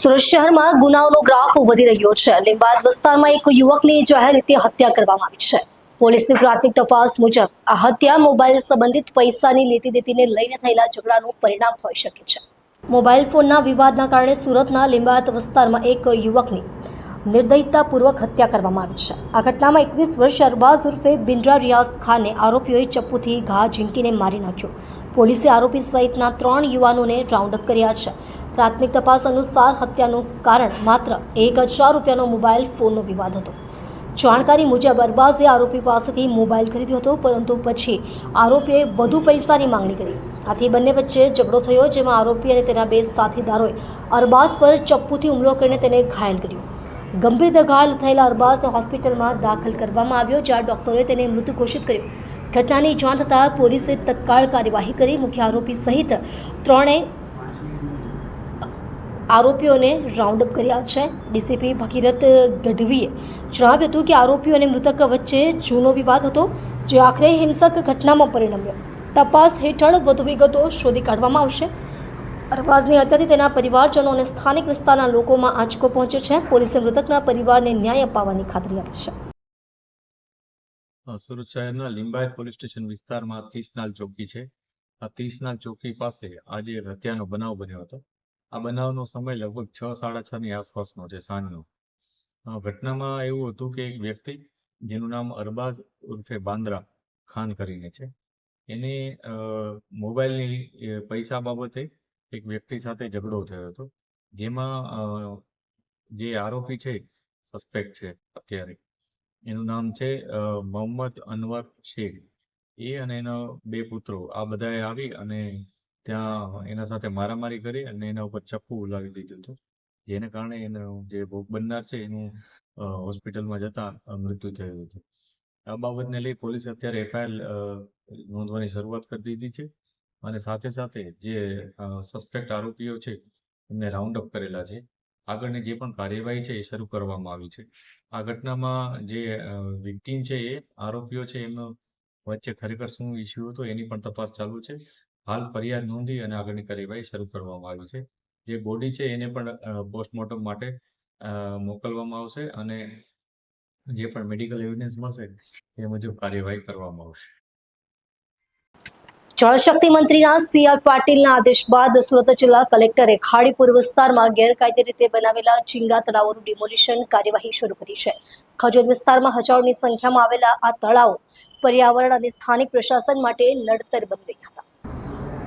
સુરત શહેરમાં ગુનાઓનો ગ્રાફ વધી રહ્યો છે। લીંબાદ વિસ્તારમાં એક યુવકની જાહેર રીતે હત્યા કરવામાં આવી છે। પોલીસની પ્રાથમિક તપાસ મુજબ આ હત્યા મોબાઈલ સંબંધિત પૈસાની લેતી દેતીને લઈને થયેલા ઝઘડાનું પરિણામ હોઈ શકે છે। મોબાઈલ ફોનના વિવાદના કારણે સુરતના લીંબાદ વિસ્તારમાં એક યુવકની નિર્દયતાપૂર્વક હત્યા કરવામાં આવી છે। આ ઘટનામાં 21 વર્ષીય અરબાઝ ઉર્ફે બિન્દ્રા રિયાઝ ખાનને આરોપીઓએ ચપ્પુથી ઘા ઝીંકીને મારી નાખ્યો। પોલીસે આરોપી સહિતના 3 યુવાનોને રાઉન્ડ અપ કર્યા છે। પ્રાથમિક તપાસ અનુસાર હત્યાનું કારણ માત્ર 1000 રૂપિયાનો મોબાઈલ ફોનનો વિવાદ હતો। જાણકારી મુજબ અરબાઝે આરોપી પાસેથી મોબાઈલ ખરીદ્યો હતો, પરંતુ પછી આરોપીએ વધુ પૈસાની માંગણી કરી। આથી બંને વચ્ચે ઝઘડો થયો, જેમાં આરોપી અને તેના 2 સાથીદારોએ અરબાઝ પર ચપ્પુથી હુમલો કરીને તેને ઘાયલ કર્યો। ગંભીર રીતે ઘાયલ થયેલા અરબાઝને હોસ્પિટલમાં દાખલ કરવામાં આવ્યો, જ્યાં ડોક્ટરોએ તેને મૃત ઘોષિત કર્યો। ઘટનાની જાણ થતાં પોલીસે તત્કાળ કાર્યવાહી કરી મુખ્ય આરોપી સહિત 3 આરોપીઓને રાઉન્ડ અપ કર્યા છે। ડીસીપી ભગીરથ ગઢવીએ જણાવ્યું હતું કે આરોપીઓ અને મૃતક વચ્ચે જૂનો વિવાદ હતો, જે આખરે હિંસક ઘટનામાં પરિણમ્યો। તપાસ હેઠળ વધુ વિગતો શોધી કાઢવામાં આવશે। અરબાઝની હત્યાથી તેના પરિવારજનો અને સ્થાનિક વિસ્તારના લોકોમાં આંચકો પહોંચ્યો છે। પોલીસે મૃતકના પરિવારને ન્યાય અપાવવાની ખાતરી આપી છે। સુરત શહેરના લીંબાયત પોલીસ સ્ટેશન વિસ્તારમાં 30 નાલ ચોકી છે। આ 30 નાલ ચોકી પાસે આજે હત્યાનો બનાવ બન્યો હતો। આ બનાવનો સમય લગભગ 6:30 ની આસપાસનો છે, સાંજનો। ઘટનામાં એવું હતું કે એક વ્યક્તિ જેનું નામ અરબાઝ ઉર્ફે બાંદ્રા ખાન કરીને છે, એને મોબાઈલની પૈસા બાબતે એક વ્યક્તિ સાથે ઝઘડો થયો હતો, જેમાં જે આરોપી છે, સસ્પેક્ટ છે અત્યારે, એનું નામ છે મોહમ્મદ અનવર શેખ। એ અને એના 2 પુત્રો આ બધાએ આવી અને ત્યાં એના સાથે મારામારી કરી અને એના ઉપર ચપ્પુ ઉલાવી દીધું હતું, જેને કારણે એનો જે ભોગ બનનાર છે એનું હોસ્પિટલમાં જતા મૃત્યુ થયું હતું। આ બાબતને લઈ પોલીસે અત્યારે FIR નોંધવાની શરૂઆત કરી દીધી છે અને સાથે સાથે જે સસ્પેક્ટ આરોપીઓ છે એમને રાઉન્ડ અપ કરેલા છે। આગળની જે પણ કાર્યવાહી છે એ શરૂ કરવામાં આવી છે। આ ઘટનામાં જે વિક્ટીમ છે એ આરોપીઓ છે એમનો વચ્ચે ખરેખર શું ઇસ્યુ હતો એની પણ તપાસ ચાલુ છે। હાલ ફરિયાદ નોંધી અને આગળની કાર્યવાહી શરૂ કરવામાં આવી છે। જે બોડી છે એને પણ પોસ્ટમોર્ટમ માટે મોકલવામાં આવશે અને જે પણ મેડિકલ એવિડન્સ મળશે એ મુજબ કાર્યવાહી કરવામાં આવશે। જળશક્તિ મંત્રીના CR પાટીલના આદેશ બાદ સુરત જિલ્લા કલેક્ટરે ખાડીપુર વિસ્તારમાં ગેરકાયદે રીતે બનાવેલા ઝીંગા તળાવોનું ડિમોલિશન કાર્યવાહી શરૂ કરી છે। ખજોદ વિસ્તારમાં હજારોની સંખ્યામાં આવેલા આ તળાવો પર્યાવરણ અને સ્થાનિક પ્રશાસન માટે નડતર બની રહ્યા હતા।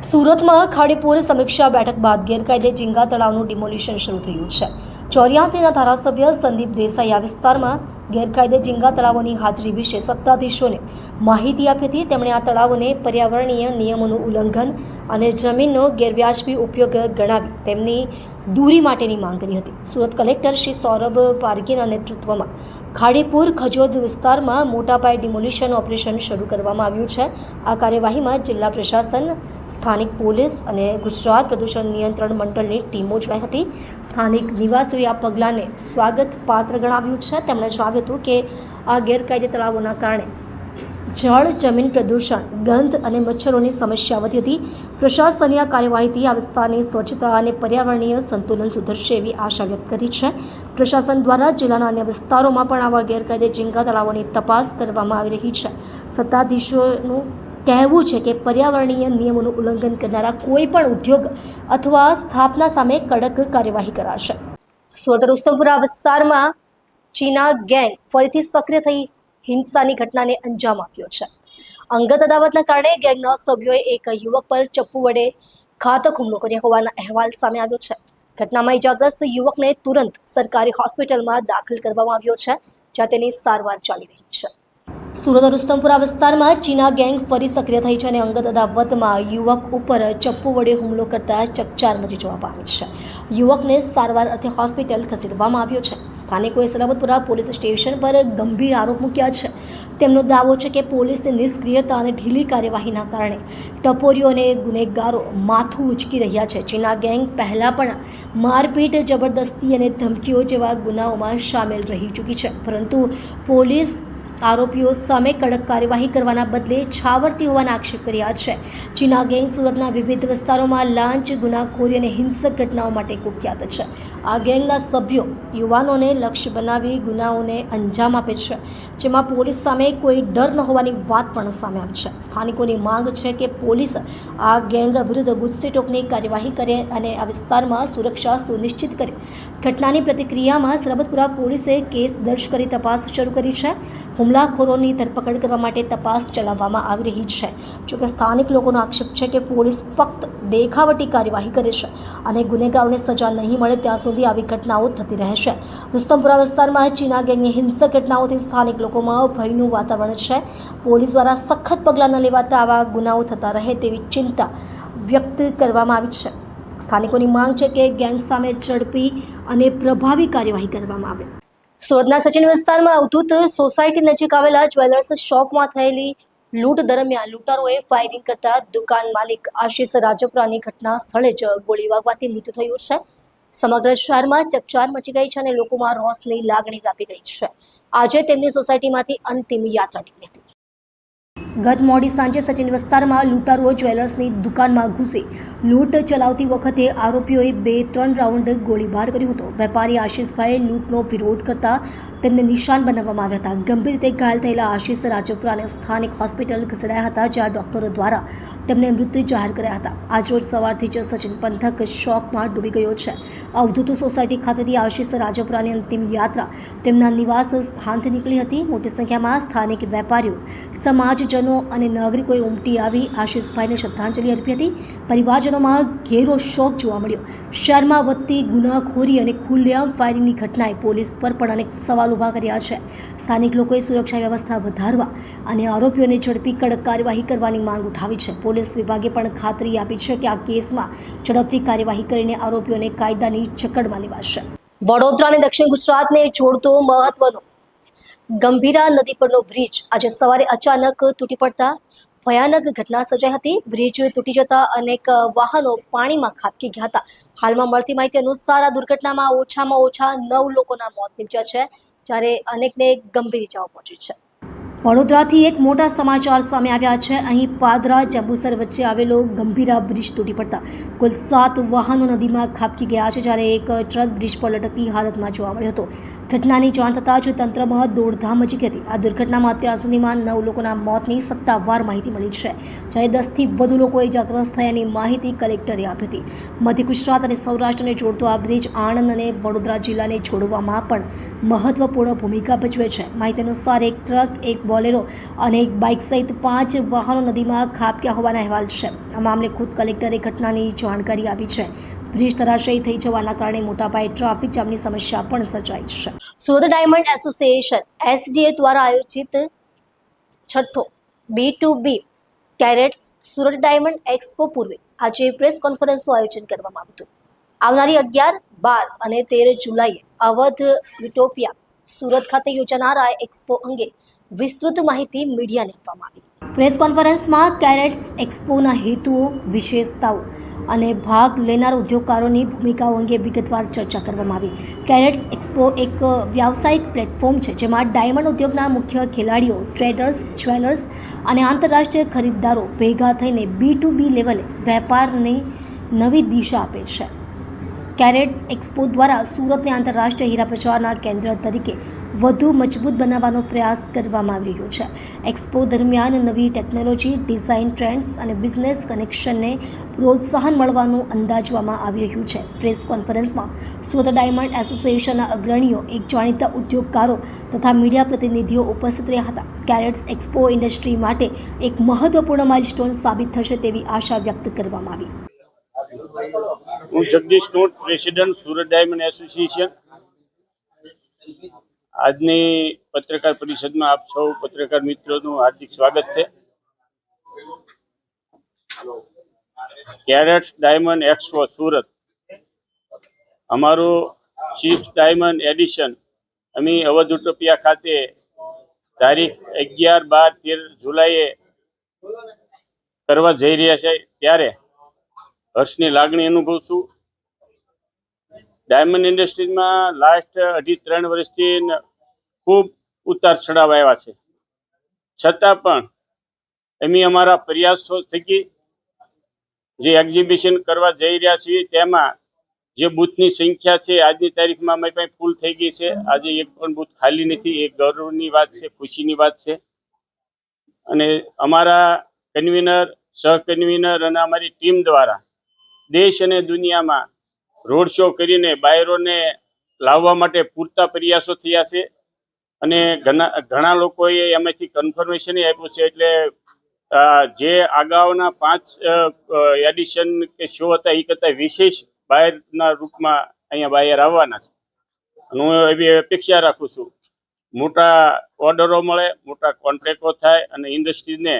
સુરતમાં ખાડીપુર સમીક્ષા બેઠક બાદ ગેરકાયદે ઝીંગા તળાવનું ડિમોલિશન શરૂ થયું છે। 84ના ધારાસભ્ય સંદીપ દેસાઈ આ વિસ્તારમાં ગેરકાયદે ઝીંગા તળાવોની હાજરી વિશે સત્તાધીશોને માહિતી આપી હતી। તેમણે આ તળાવોને પર્યાવરણીય નિયમોનું ઉલ્લંઘન અને જમીનનો ગેરવ્યાજબી ઉપયોગ ગણાવી તેમની દૂરી માટેની માંગ કરી હતી। સુરત કલેક્ટર શ્રી સૌરભ પારગીના નેતૃત્વમાં ખાડીપુર ખજોદ વિસ્તારમાં મોટા પાયે ડિમોલિશન ઓપરેશન શરૂ કરવામાં આવ્યું છે। આ કાર્યવાહીમાં જિલ્લા પ્રશાસન, સ્થાનિક પોલીસ અને ગુજરાત પ્રદૂષણ નિયંત્રણ મંડળની ટીમો જોડાઈ હતી। સ્થાનિક નિવાસીઓએ આ પગલાંને સ્વાગત પાત્ર ગણાવ્યું છે। તેમણે જણાવ્યું હતું કે આ ગેરકાયદે તળાવોના કારણે જળ, જમીન પ્રદૂષણ, ગંધ અને મચ્છરોની સમસ્યા વધી હતી। પ્રશાસનની આ કાર્યવાહીથી આ વિસ્તારની સ્વચ્છતા અને પર્યાવરણીય સંતુલન સુધરશે એવી આશા વ્યક્ત કરી છે। પ્રશાસન દ્વારા જિલ્લાના અન્ય વિસ્તારોમાં પણ આવા ગેરકાયદે ઝીંગા તળાવોની તપાસ કરવામાં આવી રહી છે। સત્તાધીશોનું કહેવું છે કે પર્યાવરણીય નિયમોનું ઉલ્લંઘન કરનારા કોઈ પણ ઉદ્યોગ અથવા સ્થાપના સામે કડક કાર્યવાહી કરાશે। સુરત રુસ્તમપુરા વિસ્તારમાં ચીના ગેંગ ફરીથી સક્રિય થઈ હિંસાની ઘટનાને અંજામ આપ્યો છે। અંગત અદાવતના કારણે ગેંગના સભ્યોએ એક યુવક પર ચપ્પુ વડે ઘાતક હુમલો કર્યો હોવાના અહેવાલ સામે આવ્યો છે। ઘટનામાં ઇજાગ્રસ્ત યુવકને તુરંત સરકારી હોસ્પિટલમાં દાખલ કરવામાં આવ્યો છે, જ્યાં તેની સારવાર ચાલી રહી છે। સુરત રુસ્તમપુરા વિસ્તારમાં ચીના ગેંગ ફરી સક્રિય થઈ છે અને અંગત અદાવતમાં યુવક ઉપર ચપ્પુ વડે હુમલો કરતા ચકચાર મચી જવા પામી છે। યુવકને સારવાર અર્થે હોસ્પિટલ ખસેડવામાં આવ્યો છે। સ્થાનિકોએ સલામતપુરા પોલીસ સ્ટેશન પર ગંભીર આરોપ મૂક્યા છે। તેમનો દાવો છે કે પોલીસની નિષ્ક્રિયતા અને ઢીલી કાર્યવાહીના કારણે ટપોરીઓ અને ગુનેગારો માથું ઉંચકી રહ્યા છે। ચીના ગેંગ પહેલાં પણ મારપીટ, જબરદસ્તી અને ધમકીઓ જેવા ગુનાઓમાં સામેલ રહી ચૂકી છે, પરંતુ પોલીસ આરોપીઓ સામે કડક કાર્યવાહી કરવાના બદલે છાવરતી હોવાના આક્ષેપ કર્યા છે. ચીના ગેંગ સુરતના વિવિધ વિસ્તારોમાં લાંચ, ગુનાખોરી અને હિંસક ઘટનાઓ માટે કુખ્યાત છે. આ ગેંગના સભ્યો યુવાનોને લક્ષ્ય બનાવી ગુનાઓને અંજામ આપે છે, જેમાં પોલીસ સામે કોઈ ડર ન હોવાની વાત પણ સામે આવી છે. સ્થાનિકોની માંગ છે કે પોલીસ આ ગેંગ વિરુદ્ધ ગુસ્સે ટોકની કાર્યવાહી કરે અને આ વિસ્તારમાં સુરક્ષા સુનિશ્ચિત કરે. ઘટનાની પ્રતિક્રિયામાં સરબતપુરા પોલીસે કેસ દર્જ કરી તપાસ શરૂ કરી છે. હુમલાખોરોની ધરપકડ કરવા માટે તપાસ ચલાવવામાં આવી રહી છે. જોકે સ્થાનિક લોકોનો આક્ષેપ છે કે પોલીસ ફક્ત દેખાવટી કાર્યવાહી કરે છે અને ગુનેગારોને સજા નહીં મળે ત્યાં સુધી આવી ઘટનાઓ થતી રહેશે. રુસ્તમપુરા વિસ્તારમાં ચીના ગેંગની હિંસક ઘટનાઓથી સ્થાનિક લોકોમાં ભયનું વાતાવરણ છે. પોલીસ દ્વારા સખત પગલાં ન લેવાતા આવા ગુનાઓ થતા રહે તેવી ચિંતા વ્યક્ત કરવામાં આવી છે. સ્થાનિકોની માંગ છે કે ગેંગ સામે ઝડપી અને પ્રભાવી કાર્યવાહી કરવામાં આવે. સુરતના સચિન વિસ્તારમાં અવધૂત સોસાયટી નજીક આવેલા જ્વેલર્સ શોપમાં થયેલી લૂંટ દરમિયાન લૂંટારોએ ફાયરિંગ કરતા દુકાન માલિક આશિષ રાજપરાની ઘટના સ્થળે જ ગોળી વાગવાથી મૃત્યુ થયું છે. સમગ્ર શહેરમાં ચકચાર મચી ગઈ છે અને લોકોમાં રોષની લાગણી વ્યાપી ગઈ છે. આજે તેમની સોસાયટીમાંથી અંતિમ યાત્રા નીકળી હતી. ગત મોડી સાંજે સચિન વિસ્તારમાં લૂંટારુઓ જ્વેલર્સની દુકાનમાં ઘૂસી લૂંટ ચલાવતી વખતે આરોપીઓએ 2-3 રાઉન્ડ ગોળીબાર કર્યો હતો. વેપારી આશિષભાઈએ લૂંટનો વિરોધ કરતા તેમને નિશાન બનાવવામાં આવ્યા હતા. ગંભીર રીતે ઘાયલ થયેલા આશિષ રાજપરાને સ્થાનિક હોસ્પિટલ ખસેડાયા હતા, જ્યાં ડોક્ટરો દ્વારા તેમને મૃત જાહેર કર્યા હતા. આજરોજ સવારથી જ સચિન પંથક શોકમાં ડૂબી ગયો છે. અવધૂત સોસાયટી ખાતેથી આશિષ રાજપરાની અંતિમ યાત્રા તેમના નિવાસ સ્થાનથી નીકળી હતી. મોટી સંખ્યામાં સ્થાનિક વેપારીઓ, સમાજજનો અને નાગરિકોએ ઉમટી આવી આશિષભાઈને શ્રદ્ધાંજલિ અર્પી હતી. પરિવારજનોમાં ઘેરો શોક જોવા મળ્યો. શહેરમાં વધતી ગુનાખોરી અને ખુલ્લેઆમ ફાયરિંગની ઘટનાએ પોલીસ પર પણ અનેક સવાલ ઊભા કર્યા છે. સ્થાનિક લોકોએ સુરક્ષા વ્યવસ્થા વધારવા અને આરોપીઓને ઝડપી કડક કાર્યવાહી કરવાની માંગ ઉઠાવી છે. પોલીસ વિભાગે પણ ખાતરી આપી છે કે આ કેસમાં ઝડપથી કાર્યવાહી કરીને આરોપીઓને કાયદાની જકડમાં લેવાશે. વડોદરા અને દક્ષિણ ગુજરાતને જોડતો મહત્વનો ગંભીરા નદી પરનો બ્રિજ આજે સવારે અચાનક તૂટી પડતા ભયાનક ઘટના સર્જાઈ હતી. બ્રિજ તૂટી જતા અનેક વાહનો પાણીમાં ખાબકી ગયા હતા. હાલમાં મળતી માહિતી અનુસાર આ દુર્ઘટનામાં ઓછામાં ઓછા 9 લોકોના મોત નીપજ્યા છે, જ્યારે અનેકને ગંભીર ઇજાઓ પહોંચી છે. વડોદરાથી એક મોટા સમાચાર સામે આવ્યા છે. અહીં પાદરા જંબુસર વચ્ચે આવેલો ગંભીરા બ્રિજ તૂટી પડતા કુલ 7 વાહનો નદીમાં ખાબકી ગયા છે, જ્યારે એક ટ્રક બ્રિજ પર લટકતી હાલતમાં જોવા મળ્યો હતો. ઘટનાની જાણ થતાં જ તંત્રમાં દોડધામ મચી ગઈ હતી. આ દુર્ઘટનામાં અત્યાર સુધીમાં 9 લોકોના મોતની સત્તાવાર માહિતી મળી છે, જ્યારે 10થી વધુ લોકો ઇજાગ્રસ્ત થયાની માહિતી કલેક્ટરે આપી હતી. મધ્ય ગુજરાત અને સૌરાષ્ટ્રને જોડતો આ બ્રિજ આણંદ અને વડોદરા જિલ્લાને જોડવામાં પણ મહત્વપૂર્ણ ભૂમિકા ભજવે છે. માહિતી અનુસાર એક ટ્રક, એક બોલેરો અને એક બાઇક સહિત 5 વાહનો નદીમાં ખાબક્યા હોવાના અહેવાલ છે. આ મામલે ખુદ કલેક્ટરે ઘટનાની જાણકારી આપી છે. બ્રિજ ધરાશયી થઈ જવાના કારણે મોટા પાયે ટ્રાફિક જામની સમસ્યા પણ સર્જાઈ છે. સુરત ડાયમંડ એસોસિએશન SDA દ્વારા આયોજિત 6ઠ્ઠો B2B carrots Surat diamond expo પૂર્વે આજે પ્રેસ કોન્ફરન્સનું આયોજન કરવામાં આવ્યું હતું. આવનારી 11, 12 અને 13 જુલાઈએ અવધ યુટોપિયા સુરત ખાતે યોજાનાર આ એક્સપો અંગે વિસ્તૃત માહિતી મીડિયાને આપવામાં આવી. પ્રેસ કોન્ફરન્સમાં કેરેટ્સ એક્સપોના હેતુઓ, વિશેષતાઓ અને ભાગ લેનાર ઉદ્યોગકારોની ભૂમિકાઓ અંગે વિગતવાર ચર્ચા કરવામાં આવી. કેરેટ્સ એક્સપો એક વ્યાવસાયિક પ્લેટફોર્મ છે, જેમાં ડાયમંડ ઉદ્યોગના મુખ્ય ખેલાડીઓ, ટ્રેડર્સ, જ્વેલર્સ અને આંતરરાષ્ટ્રીય ખરીદદારો ભેગા થઈને B2B લેવલે વેપારને નવી દિશા આપે છે. કેરેટ્સ એક્સપો દ્વારા સુરતને આંતરરાષ્ટ્રીય હીરા બજારના કેન્દ્ર તરીકે વધુ મજબૂત બનાવવાનો પ્રયાસ કરવામાં આવી રહ્યો છે. એક્સપો દરમિયાન નવી ટેકનોલોજી, ડિઝાઇન ટ્રેન્ડ્સ અને બિઝનેસ કનેક્શનને પ્રોત્સાહન મળવાનું અંદાજવામાં આવી રહ્યું છે. પ્રેસ કોન્ફરન્સમાં સુરત ડાયમંડ એસોસિએશનના અગ્રણીઓ, એક જાણીતા ઉદ્યોગકારો તથા મીડિયા પ્રતિનિધિઓ ઉપસ્થિત રહ્યા હતા. કેરેટ્સ એક્સપો ઇન્ડસ્ટ્રી માટે એક મહત્વપૂર્ણ માઇલસ્ટોન સાબિત થશે તેવી આશા વ્યક્ત કરવામાં આવી. હું જગદીશ નોટ, પ્રેસિડેન્ટ સુરત ડાયમંડ એસોસિએશન. આજની પત્રકાર પરિષદમાં આપ સૌ પત્રકાર મિત્રોનું હાર્દિક સ્વાગત છે. કેરેટ્સ ડાયમંડ એક્સપો સુરત અમારું 6th ડાયમંડ એડિશન અમે અવધ યુટોપિયા ખાતે તારીખ 11, 12, 13 જુલાઈએ કરવા જઈ રહ્યા છે, ત્યારે હર્ષની લાગણી અનુભવશું. ડાયમંડ ઇન્ડસ્ટ્રીઝમાં લાસ્ટ 2.5-3 વર્ષથી ખૂબ ઉતાર ચઢાવ આવ્યા છે. છતાં પણ અમે અમારા પ્રયાસો થકી જે એક્ઝિબિશન કરવા જઈ રહ્યા છીએ તેમાં જે બૂથની સંખ્યા છે આજની તારીખમાં અમારી પાસે ફૂલ થઈ ગઈ છે. આજે એક પણ બૂથ ખાલી નથી. એ ગૌરવની વાત છે, ખુશીની વાત છે. અને અમારા કન્વીનર, સહકન્વીનર અને અમારી ટીમ દ્વારા દેશ અને દુનિયામાં રોડ શો કરીને બાયરોને લાવવા માટે પૂરતા પ્રયાસો થયા છે. અને ઘણા લોકોએ એમાંથી કન્ફર્મેશન આપ્યું છે. એટલે જે અગાઉના 5 એડિશન કે શો હતા એ કરતાં વિશેષ બાયરના રૂપમાં અહીંયા બાયર આવવાના છે. અને હું એવી અપેક્ષા રાખું છું મોટા ઓર્ડરો મળે, મોટા કોન્ટ્રાક્ટો થાય અને ઇન્ડસ્ટ્રીને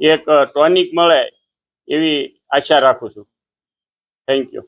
એક ટોનિક મળે એવી આશા રાખું છું. Thank you.